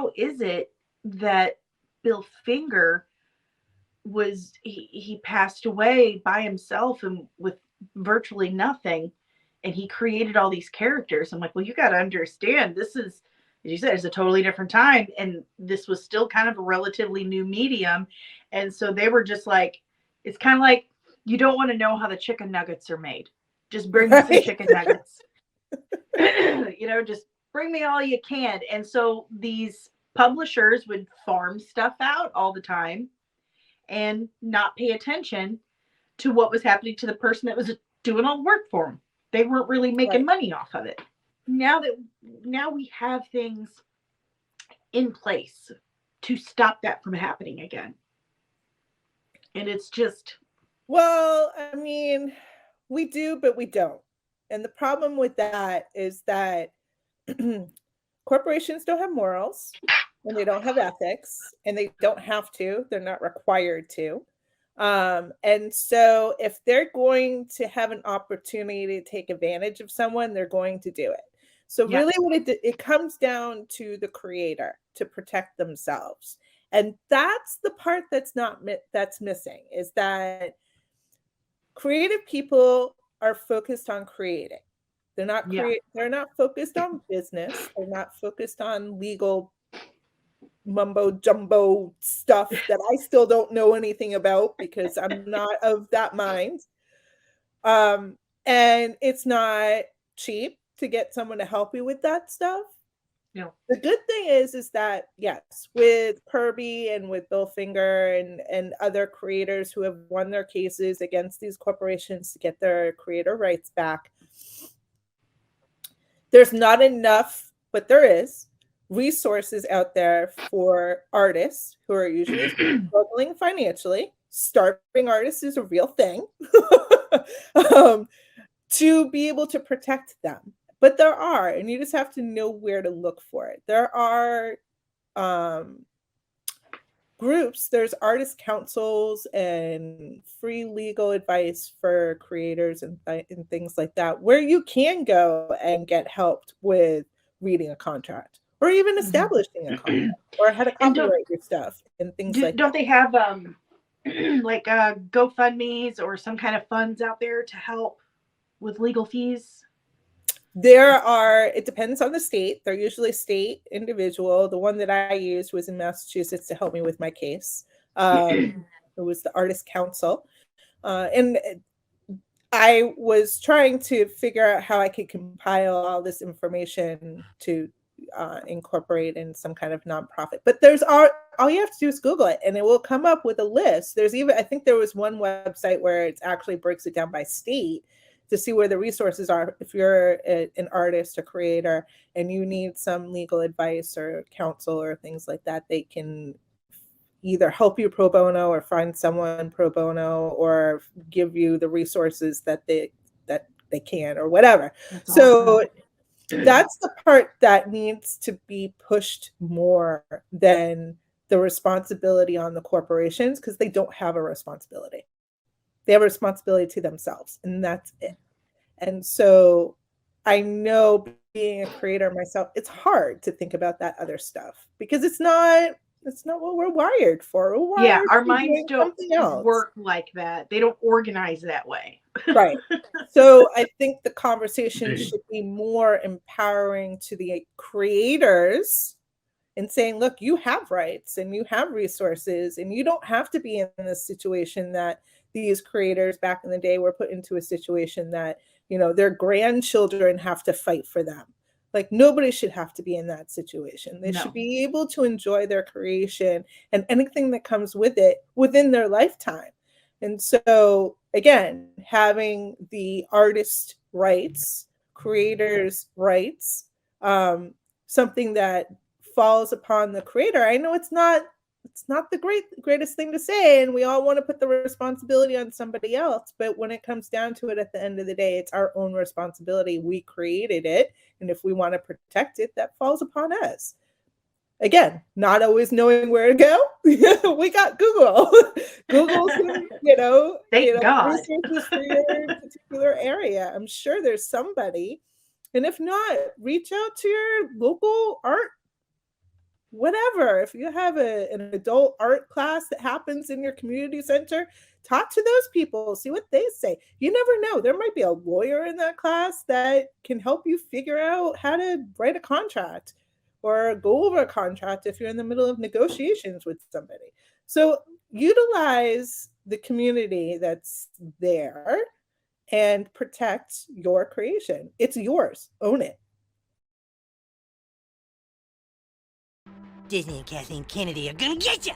how is it that Bill Finger he passed away by himself and with virtually nothing, and he created all these characters. I'm like, well, you got to understand, this is, as you said, it's a totally different time, and this was still kind of a relatively new medium. And so they were just like, it's kind of like, you don't want to know how the chicken nuggets are made, just bring me some Right. chicken nuggets. Just bring me all you can. And so these publishers would farm stuff out all the time and not pay attention to what was happening to the person that was doing all the work for them. They weren't really making Right. money off of it. Now we have things in place to stop that from happening again. And it's just, Well, I mean, we do, but we don't. And the problem with that is that corporations don't have morals and they don't have ethics and they don't have to. They're not required to. And so if they're going to have an opportunity to take advantage of someone, they're going to do it. So yeah. really what it comes down to the creator to protect themselves. And that's the part that's missing, is that creative people are focused on creating. Yeah. They're not focused on business. They're not focused on legal mumbo jumbo stuff that I still don't know anything about because I'm not of that mind. And it's not cheap to get someone to help you with that stuff. No. The good thing is that yes, with Kirby and with Bill Finger and other creators who have won their cases against these corporations to get their creator rights back, there's not enough, but there is resources out there for artists who are usually struggling financially. Starving artists is a real thing. To be able to protect them. But there are, and you just have to know where to look for it. There are groups, there's artist councils and free legal advice for creators and things like that, where you can go and get helped with reading a contract or even establishing a contract or how to And don't copyright your stuff and things like don't that. they have like GoFundMe's or some kind of funds out there to help with legal fees? There are, it depends on the state. They're usually state, individual. The one that I used was in Massachusetts to help me with my case. It was the Artist Council. And I was trying to figure out how I could compile all this information to incorporate in some kind of nonprofit. But there's all you have to do is Google it and it will come up with a list. There's even, I think there was one website where it actually breaks it down by state to see where the resources are. If you're an artist, a creator, and you need some legal advice or counsel or things like that, they can either help you pro bono or find someone pro bono or give you the resources that they can or whatever. That's So awesome. that's the part that needs to be pushed more than the responsibility on the corporations, because they don't have a responsibility. They have a responsibility to themselves, and that's it. And so I know, being a creator myself, it's hard to think about that other stuff because it's not what we're wired for. We're Yeah, wired our for minds doing don't something else. work like that. They don't organize that way. Right. So I think the conversation should be more empowering to the creators and saying, look, you have rights and you have resources and you don't have to be in this situation that these creators back in the day were put into, a situation that, their grandchildren have to fight for them. Like, nobody should have to be in that situation. They should No. be able to enjoy their creation and anything that comes with it within their lifetime. And so, again, having the artist rights, creators' rights, something that falls upon the creator. I know it's not the greatest thing to say, and we all want to put the responsibility on somebody else, but when it comes down to it, at the end of the day, it's our own responsibility. We created it, and if we want to protect it, that falls upon us. Again, not always knowing where to go. We got Google. Google's, Thank God. resources for your particular area. I'm sure there's somebody. And if not, reach out to your local art whatever. If you have an adult art class that happens in your community center, talk to those people, see what they say. You never know. There might be a lawyer in that class that can help you figure out how to write a contract or go over a contract if you're in the middle of negotiations with somebody. So utilize the community that's there and protect your creation. It's yours. Own it. Disney and Kathleen Kennedy are gonna get you!